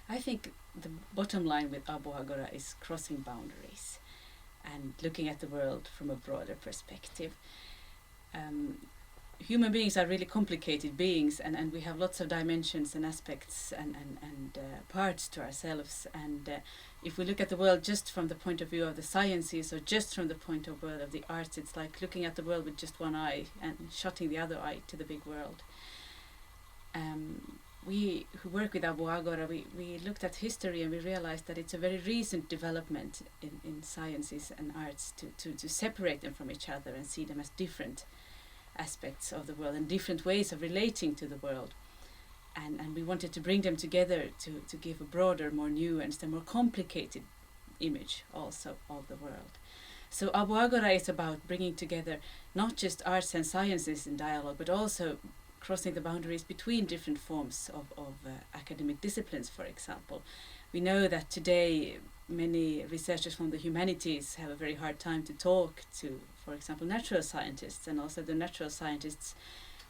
I think the bottom line with Aboagora is crossing boundaries and looking at the world from a broader perspective. Human beings are really complicated beings, and we have lots of dimensions and aspects and parts to ourselves. And if we look at the world just from the point of view of the sciences or just from the point of view of the arts, it's like looking at the world with just one eye and shutting the other eye to the big world. We who work with Aboagora, we looked at history and we realized that it's a very recent development in sciences and arts to separate them from each other and see them as different aspects of the world and different ways of relating to the world. And we wanted to bring them together to give a broader, more nuanced and more complicated image also of the world. So Aboagora is about bringing together not just arts and sciences in dialogue, but also crossing the boundaries between different forms of academic disciplines, for example. We know that today many researchers from the humanities have a very hard time to talk to, for example, natural scientists, and also the natural scientists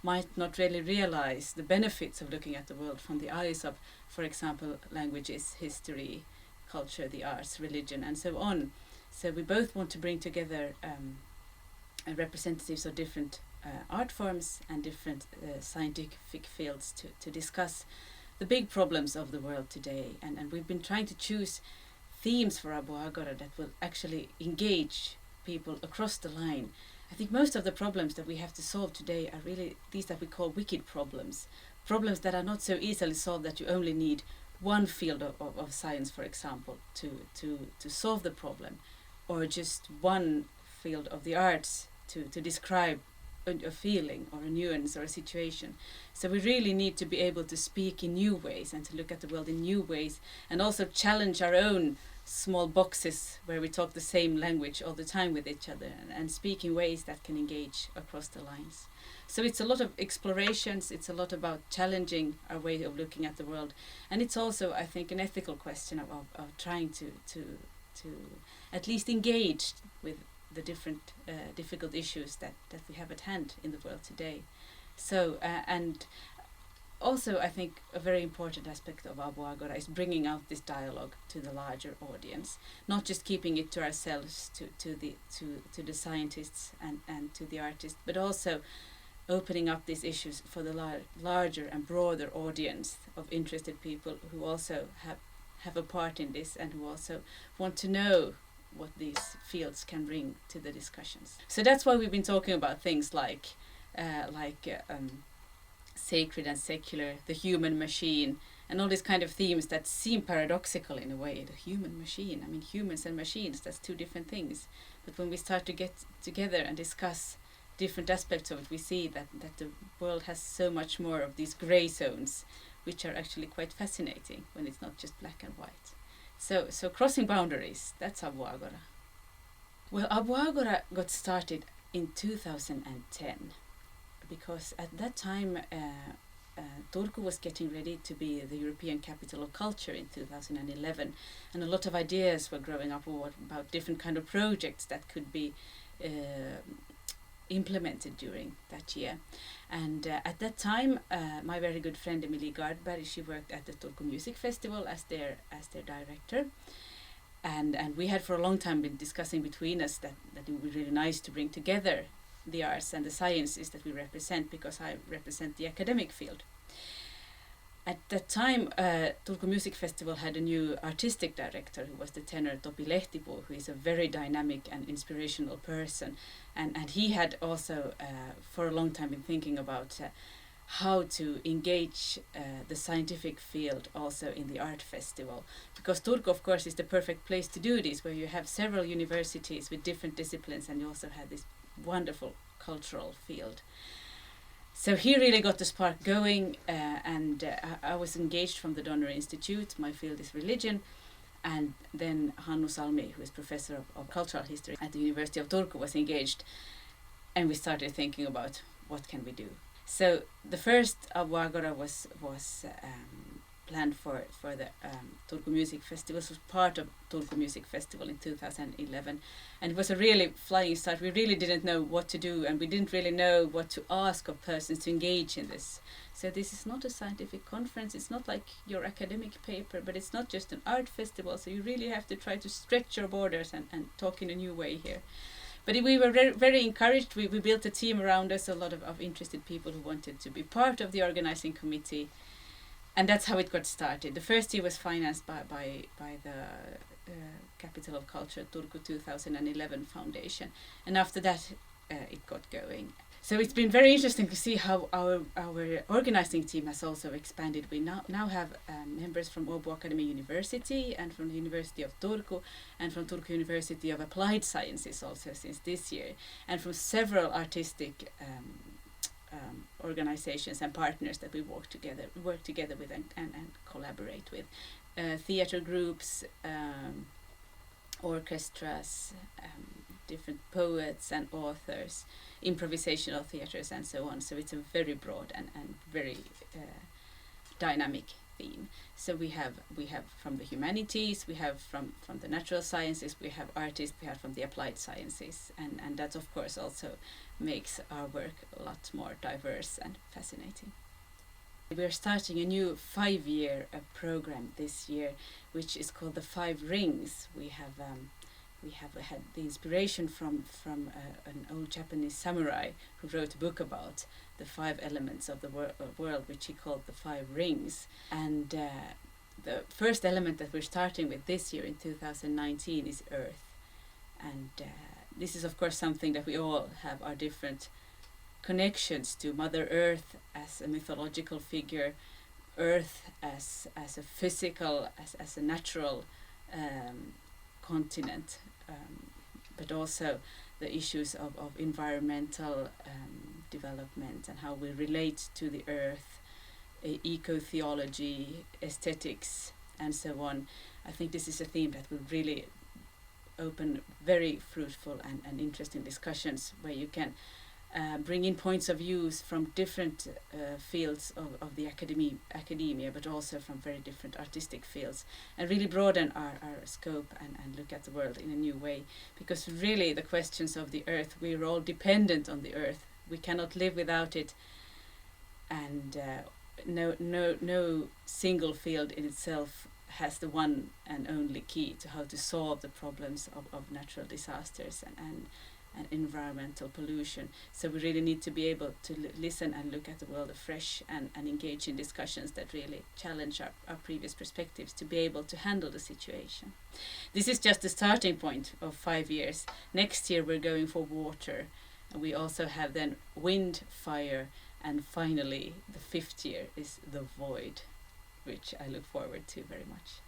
might not really realize the benefits of looking at the world from the eyes of, for example, languages, history, culture, the arts, religion, and so on. So we both want to bring together representatives of different art forms and different scientific fields to discuss the big problems of the world today. And we've been trying to choose themes for Aboagora that will actually engage people across the line. I think most of the problems that we have to solve today are really these that we call wicked problems. Problems that are not so easily solved that you only need one field of science, for example, to solve the problem, or just one field of the arts to describe a feeling or a nuance or a situation. So we really need to be able to speak in new ways and to look at the world in new ways, and also challenge our own small boxes where we talk the same language all the time with each other and speak in ways that can engage across the lines. So it's a lot of explorations, it's a lot about challenging our way of looking at the world, and it's also, I think, an ethical question of trying to at least engage with the different difficult issues that we have at hand in the world today. So and also I think a very important aspect of Aboagora is bringing out this dialogue to the larger audience, not just keeping it to ourselves, to the scientists and to the artists, but also opening up these issues for the larger and broader audience of interested people who also have a part in this and who also want to know what these fields can bring to the discussions. So that's why we've been talking about things like sacred and secular, the human machine, and all these kind of themes that seem paradoxical in a way. The human machine, I mean, humans and machines, that's two different things. But when we start to get together and discuss different aspects of it, we see that the world has so much more of these grey zones, which are actually quite fascinating when it's not just black and white. So crossing boundaries, that's Aboagora. Well, Aboagora got started in 2010 because at that time Turku was getting ready to be the European Capital of Culture in 2011, and a lot of ideas were growing up about different kind of projects that could be implemented during that year. And at that time, my very good friend Emilie Gardberg, she worked at the Turku Music Festival as their director. And we had for a long time been discussing between us that it would be really nice to bring together the arts and the sciences that we represent, because I represent the academic field. At that time, Turku Music Festival had a new artistic director who was the tenor Topi Lehtipuo, who is a very dynamic and inspirational person. And he had also for a long time been thinking about how to engage the scientific field also in the art festival. Because Turku, of course, is the perfect place to do this, where you have several universities with different disciplines and you also have this wonderful cultural field. So he really got the spark going, and I was engaged from the Donner Institute. My field is religion. And then Hannu Salmi, who is professor of cultural history at the University of Turku, was engaged. And we started thinking about what can we do. So the first Aboagora was planned for the Turku Music Festival. This was part of Turku Music Festival in 2011, and it was a really flying start. We really didn't know what to do, and we didn't really know what to ask of persons to engage in this. So this is not a scientific conference, it's not like your academic paper, but it's not just an art festival, so you really have to try to stretch your borders and talk in a new way here. But we were very encouraged. We built a team around us, a lot of interested people who wanted to be part of the organizing committee. And that's how it got started. The first year was financed by the Capital of Culture Turku 2011 Foundation. And after that, it got going. So it's been very interesting to see how our organizing team has also expanded. We now have members from Åbo Academy University and from the University of Turku and from Turku University of Applied Sciences also since this year, and from several artistic organizations and partners that we work together with and collaborate with. Theater groups, orchestras, different poets and authors, improvisational theaters and so on. So it's a very broad and very dynamic theme. So we have from the humanities, we have from the natural sciences, we have artists, we have from the applied sciences, and that of course also makes our work a lot more diverse and fascinating. We are starting a new 5-year program this year, which is called the 5 Rings. We have had the inspiration from an old Japanese samurai who wrote a book about the 5 elements of the world, which he called the 5 Rings. And the first element that we're starting with this year in 2019 is Earth. And this is of course something that we all have our different connections to. Mother Earth as a mythological figure, Earth as a physical, as a natural continent, but also the issues of environmental development and how we relate to the earth, eco-theology, aesthetics, and so on. I think this is a theme that will really open very fruitful and interesting discussions where you can bring in points of views from different fields of the academia, but also from very different artistic fields, and really broaden our scope and look at the world in a new way. Because really the questions of the earth, we're all dependent on the earth. We cannot live without it, and no single field in itself has the one and only key to how to solve the problems of natural disasters and environmental pollution. So we really need to be able to listen and look at the world afresh and engage in discussions that really challenge our previous perspectives to be able to handle the situation. This is just the starting point of 5 years. Next year we're going for water, and we also have then wind, fire, and finally the 5th year is the void, which I look forward to very much.